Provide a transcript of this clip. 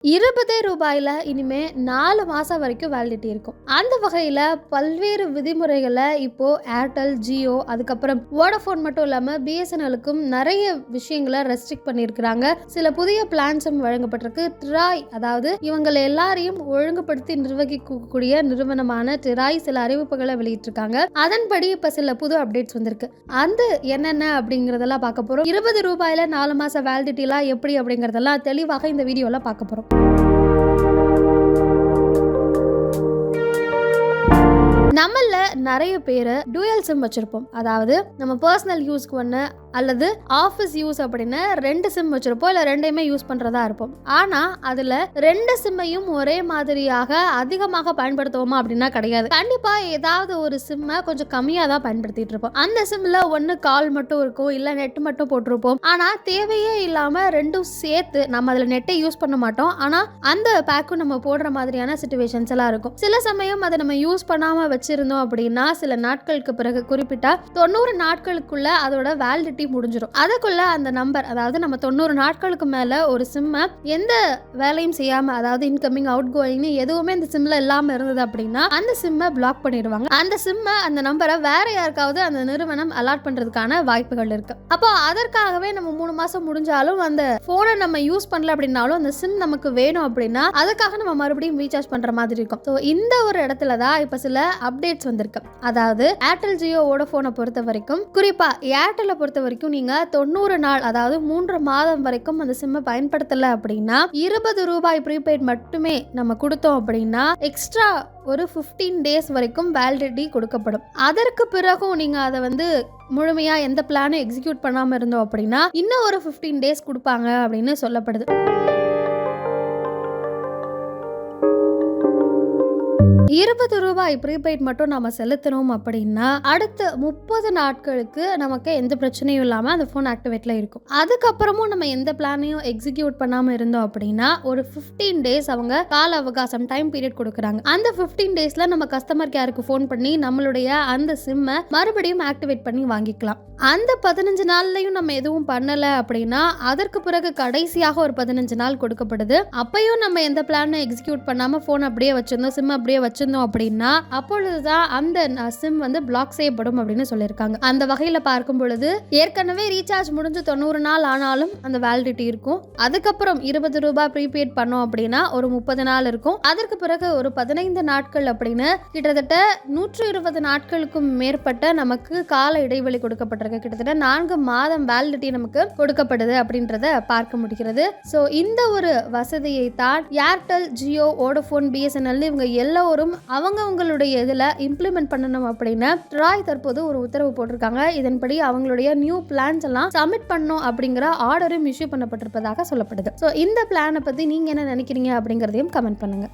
ரூ. 20 இனிமே 4 மாசம் வரைக்கும் வேலிடிட்டி இருக்கும். அந்த வகையில பல்வேறு விதிமுறைகளை இப்போ ஏர்டெல், ஜியோ, அதுக்கப்புறம் வோடஃபோன் மட்டும் இல்லாம பிஎஸ்என்எலுக்கும் நிறைய விஷயங்களை ரெஸ்ட்ரிக்ட் பண்ணியிருக்கிறாங்க. சில புதிய பிளான்ஸும் வழங்கப்பட்டிருக்கு. டிராய், அதாவது இவங்களை எல்லாரையும் ஒழுங்குபடுத்தி நிர்வகிக்கக்கூடிய நிறுவனமான டிராய் சில அறிவிப்புகளை வெளியிட்டிருக்காங்க. அதன்படி இப்ப சில புது அப்டேட்ஸ் வந்திருக்கு. அந்த என்னென்ன அப்படிங்கறதெல்லாம் பார்க்க போறோம். ரூ. 20 4 மாச வேலிடிட்டி எல்லாம் எப்படி அப்படிங்கறதெல்லாம் தெளிவாக இந்த வீடியோல பார்க்க போறோம். நம்மள நிறைய பேர் டூயல் சிம் வச்சிருப்போம். அதாவது நம்ம பர்சனல் யூஸ்க்கு ஒன்று அல்லது ஆஃபீஸ் யூஸ் அப்படின்னு 2 சிம் வச்சிருப்போம். இல்லை 2யுமே யூஸ் பண்றதா இருப்போம். ஆனா அதுல 2 சிம்மையும் ஒரே மாதிரியாக அதிகமாக பயன்படுத்துவோமா அப்படின்னா கிடையாது. கண்டிப்பா ஏதாவது ஒரு சிம்மை கொஞ்சம் கம்மியா தான் பயன்படுத்திட்டு இருப்போம். அந்த சிம்ல ஒன்னு கால் மட்டும் இருக்கும், இல்ல நெட் மட்டும் போட்டிருப்போம். ஆனா தேவையே இல்லாம 2ம் சேர்த்து நம்ம அதுல நெட்டை யூஸ் பண்ண மாட்டோம். ஆனா அந்த பேக்கும் நம்ம போடுற மாதிரியான சிச்சுவேஷன்ஸ் எல்லாம் இருக்கும். சில சமயம் அதை நம்ம யூஸ் பண்ணாம வச்சிருந்தோம் அப்படின்னா சில நாட்களுக்கு பிறகு குறிப்பிட்டா 90 நாட்களுக்குள்ள அதோட வேலிடிட்டி முடிஞ்சிடும். அதுக்குள்ள அந்த நம்பர், அதாவது நம்ம 90 நாட்களுக்கு மேல ஒரு சிம்மை எந்த வேலையும் செய்யாம, அதாவது இன்கமிங் அவுட் கோயிங் எதுவுமே இந்த சிம்ல இல்லாம இருந்தது அப்படின்னா அந்த சிம்மை பிளாக் பண்ணிடுவாங்க. அந்த சிம்மை, அந்த நம்பரை வேற யாருக்காவது அந்த நிறுவனம் அலாட் பண்றதுக்கான வாய்ப்புகள் இருக்கு. அப்போ அதற்காகவே நம்ம 3 மாசம் முடிஞ்சாலும் அந்த போனை நம்ம யூஸ் பண்ணல அப்படின்னாலும் அந்த சிம் நமக்கு வேணும் அப்படின்னா அதுக்காக நம்ம மறுபடியும் ரீசார்ஜ் பண்ற மாதிரி இருக்கும். ஸோ இந்த ஒரு இடத்துல தான் இப்ப சில அப்டேட்ஸ் வந்திருக்கு. அதாவது ஏர்டெல், ஜியோ, வோடஃபோனை பொறுத்த வரைக்கும், குறிப்பா ஏர்டெல்லை பொறுத்த வரைக்கும் நீங்க 90 நாள், அதாவது 3 மாதம் வரைக்கும் அந்த சிம்மை பயன்படுத்தல அப்படின்னா ரூ. 20 ப்ரீபெய்ட் மட்டுமே நம்ம கொடுத்தோம் அப்படின்னா எக்ஸ்ட்ரா ஒரு 15 டேஸ் வரைக்கும் வேலிடிட்டி கொடுக்கப்படும். அதற்கு பிறகும் நீங்க அதை முழுமையா எந்த பிளானும் எக்ஸிக்யூட் பண்ணாம இருந்தோம் அப்படின்னா இன்னும் ஒரு 15 டேஸ் கொடுப்பாங்க அப்படின்னு சொல்லப்படுது. ரூ. 20 ப்ரீபெய்ட் மட்டும் நம்ம செலுத்தணும் அப்படின்னா அடுத்த 30 நாட்களுக்கு நமக்கு எந்த பிரச்சனையும் இல்லாம அந்த போன் ஆக்டிவேட்ல இருக்கும். அதுக்கப்புறமும் நம்ம எந்த பிளானையும் எக்ஸிக்யூட் பண்ணாம இருந்தோம் அப்படின்னா ஒரு 15 டேஸ் அவங்க கால அவகாசம், டைம் பீரியட் கொடுக்குறாங்க. அந்த 15 டேஸ்ல நம்ம கஸ்டமர் கேருக்கு போன் பண்ணி நம்மளுடைய அந்த சிம்மை மறுபடியும் ஆக்டிவேட் பண்ணி வாங்கிக்கலாம். அந்த 15 நாள்லயும் நம்ம எதுவும் பண்ணல அப்படின்னா அதற்கு பிறகு கடைசியாக ஒரு 15 நாள் கொடுக்கப்படுது. அப்பயும் நம்ம எந்த பிளானும் எக்ஸிக்யூட் பண்ணாம போன் அப்படியே வச்சிருந்தோம், சிம் அப்படியே வச்சிருந்தோம் அப்படின்னா அப்பொழுதுதான் அந்த சிம் பிளாக் செய்யப்படும் அப்படின்னு சொல்லியிருக்காங்க. அந்த வகையில பார்க்கும் பொழுது ஏற்கனவே ரீசார்ஜ் முடிஞ்சு 90 நாள் ஆனாலும் அந்த வேலிடிட்டி இருக்கும். அதுக்கப்புறம் ரூ. 20 ப்ரீபெய்ட் பண்ணோம் அப்படின்னா ஒரு 30 நாள் இருக்கும். அதற்கு பிறகு ஒரு 15 நாட்கள் அப்படின்னு கிட்டத்தட்ட 120 நாட்களுக்கும் மேற்பட்ட நமக்கு கால இடைவெளி கொடுக்கப்பட்டிருக்கு. கிட்டத்தட்ட 4 மாதம் வேலிடிட்டி நமக்கு கொடுக்கப்படுது அப்படின்றத பார்க்க முடிகிறது. சோ இந்த ஒரு வசதியை தான் ஏர்டெல், ஜியோ, வோடஃபோன், பிஎஸ்என்எல் இவங்க எல்லோரும் அவங்களுடைய இதுல இம்ப்ளிமெண்ட் பண்ணணும் அப்படின்னு டிராய் தற்போது ஒரு உத்தரவு போட்டிருக்காங்க. இதன்படி அவங்களுடைய நியூ பிளான்ஸ் எல்லாம் சப்மிட் பண்ணணும் அப்படிங்கிற ஆர்டரும் இஷ்யூ பண்ணப்பட்டிருப்பதாக சொல்லப்படுது. சோ இந்த பிளானை பத்தி நீங்க என்ன நினைக்கிறீங்க அப்படிங்கறதையும் கமெண்ட் பண்ணுங்க.